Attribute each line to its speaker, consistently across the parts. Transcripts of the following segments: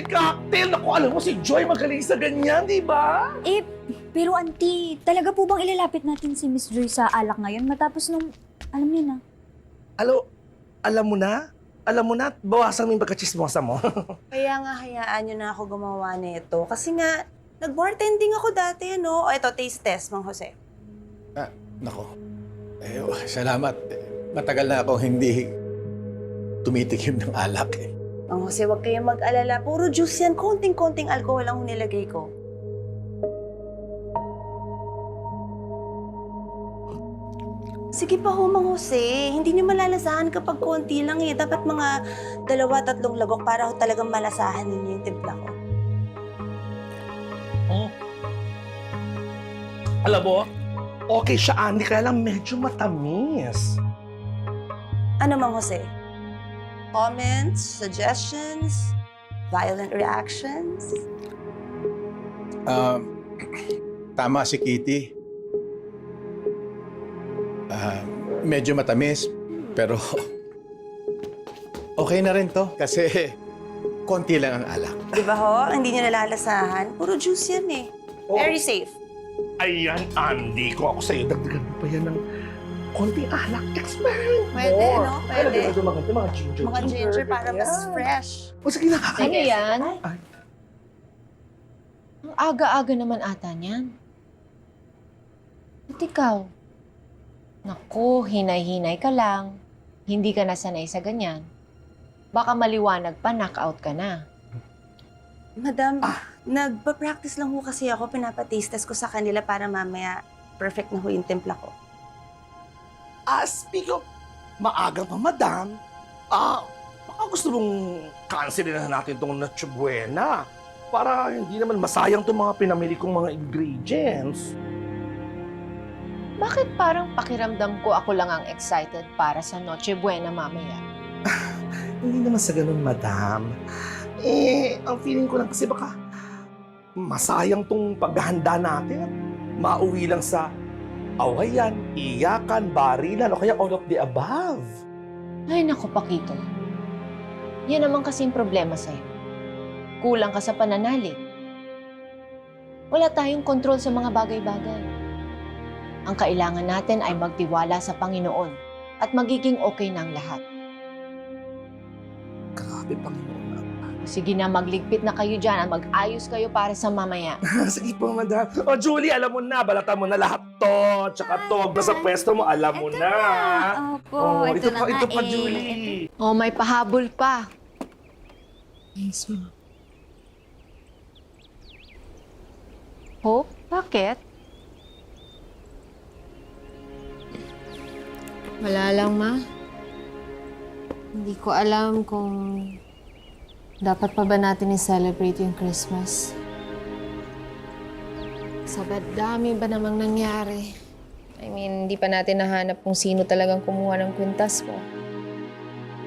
Speaker 1: cocktail! Naku, alam mo si Joy magaling sa ganyan, di ba?
Speaker 2: Pero auntie, talaga po bang ilalapit natin si Miss Joy sa alak ngayon matapos nung, alam niyo na?
Speaker 1: Alam mo na? Alam mo na, bawasan mo yung pagkachismosa mo.
Speaker 3: Kaya nga hayaan nyo na ako gumawa nito. Kasi nga, nag-bartending ako dati, no? O ito, taste test, Mang Jose.
Speaker 4: Nako. Salamat. Matagal na ako hindi tumitikim ng alak eh.
Speaker 3: Mang Jose, huwag kayong mag-alala. Puro juice yan. Konting-konting alcohol ang nilagay ko. Sige pa ho, Mang Jose. Hindi niyo malalasahan kapag konti lang eh. Dapat mga 2-3 lagok para ho talagang malasahan ninyo yung timpla ko.
Speaker 1: Alam mo, okay siya, Andy, kaya lang medyo matamis.
Speaker 3: Ano, Mang Jose? Comments, suggestions, violent reactions?
Speaker 4: Tama si Kitty. Medyo matamis, pero okay na rin to kasi konti lang ang alak.
Speaker 3: Di ba ho? Hindi niyo nalalasahan. Puro juice yan eh.
Speaker 1: Oh.
Speaker 3: Very safe.
Speaker 1: Ayan, Andy, kung ako sa'yo, dagdagan mo pa yan ng konting alak. Experiment
Speaker 3: Pwede,
Speaker 1: more.
Speaker 3: no? Pwede.
Speaker 1: Mga ginger.
Speaker 3: Mga ginger para mas
Speaker 1: Ayan.
Speaker 3: fresh.
Speaker 1: O sige na.
Speaker 5: Ano yan?
Speaker 1: Ay.
Speaker 5: Ang aga-aga naman ata niyan. At ikaw? Naku, hinay-hinay ka lang. Hindi ka nasanay sa ganyan. Baka maliwanag pa, knockout ka na.
Speaker 3: Madam, nagpa-practice lang ho kasi ako. Pinapa-taste test ko sa kanila para mamaya perfect na ho yung timpla ko.
Speaker 1: Speak of maagang pa, madam. Baka gusto mong cancelin na natin itong Noche Buena para hindi naman masayang itong mga pinamili kong mga ingredients.
Speaker 5: Bakit parang pakiramdam ko ako lang ang excited para sa Noche Buena mamaya?
Speaker 1: Hindi naman sa ganun, madam. Ang feeling ko lang kasi baka masayang tong paghahanda natin at mauwi lang sa awayan, iyakan, barilan, o kaya all of the above.
Speaker 5: Ay, naku, Pakito. Yan naman kasing problema sa'yo. Kulang ka sa pananalig. Wala tayong kontrol sa mga bagay-bagay. Ang kailangan natin ay magtiwala sa Panginoon at magiging okay na ang lahat.
Speaker 1: Grabe, Panginoon.
Speaker 5: Sige na, magligpit na kayo dyan at mag-ayos kayo para sa mamaya.
Speaker 1: Sige po, madam. O, Julie, alam mo na, balatan mo na lahat to. Tsaka to, nasa pwesto mo, alam mo na.
Speaker 2: Opo, ito na nga
Speaker 1: ito pa, Julie.
Speaker 5: Oh, may pahabol pa.
Speaker 2: Yes, ma'am.
Speaker 5: Hope, bakit?
Speaker 6: Wala lang, Ma. Hindi ko alam kung dapat pa ba natin i-celebrate yung Christmas. Sabad dami ba namang nangyari? I mean, hindi pa natin nahanap kung sino talagang kumuha ng kwintas ko.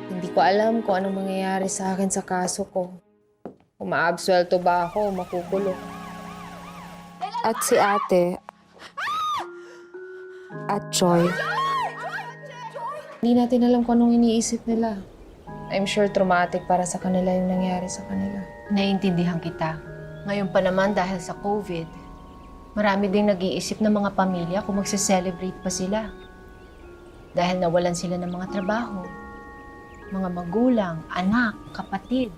Speaker 6: Hindi ko alam kung anong mangyayari sa akin sa kaso ko. Kung maabsuelto ba ako o makukulong.
Speaker 7: At si ate at Joy.
Speaker 6: Hindi natin alam kung anong iniisip nila. I'm sure traumatic para sa kanila yung nangyari sa kanila.
Speaker 5: Naiintindihan kita. Ngayon pa naman dahil sa COVID, marami ding nag-iisip ng mga pamilya kung magse-celebrate pa sila. Dahil nawalan sila ng mga trabaho, mga magulang, anak, kapatid.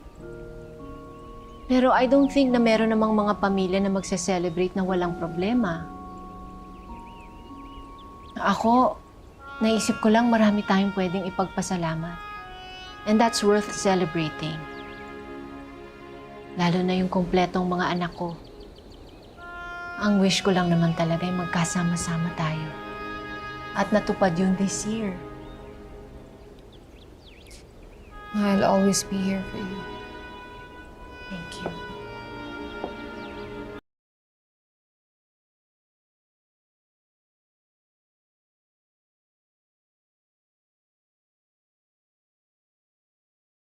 Speaker 5: Pero I don't think na meron namang mga pamilya na magse-celebrate na walang problema. Ako, naisip ko lang marami tayong pwedeng ipagpasalamat. And that's worth celebrating. Lalo na yung kumpletong mga anak ko. Ang wish ko lang naman talaga ay magkasama-sama tayo. At natupad yun this year.
Speaker 6: I'll always be here for you.
Speaker 5: Thank you.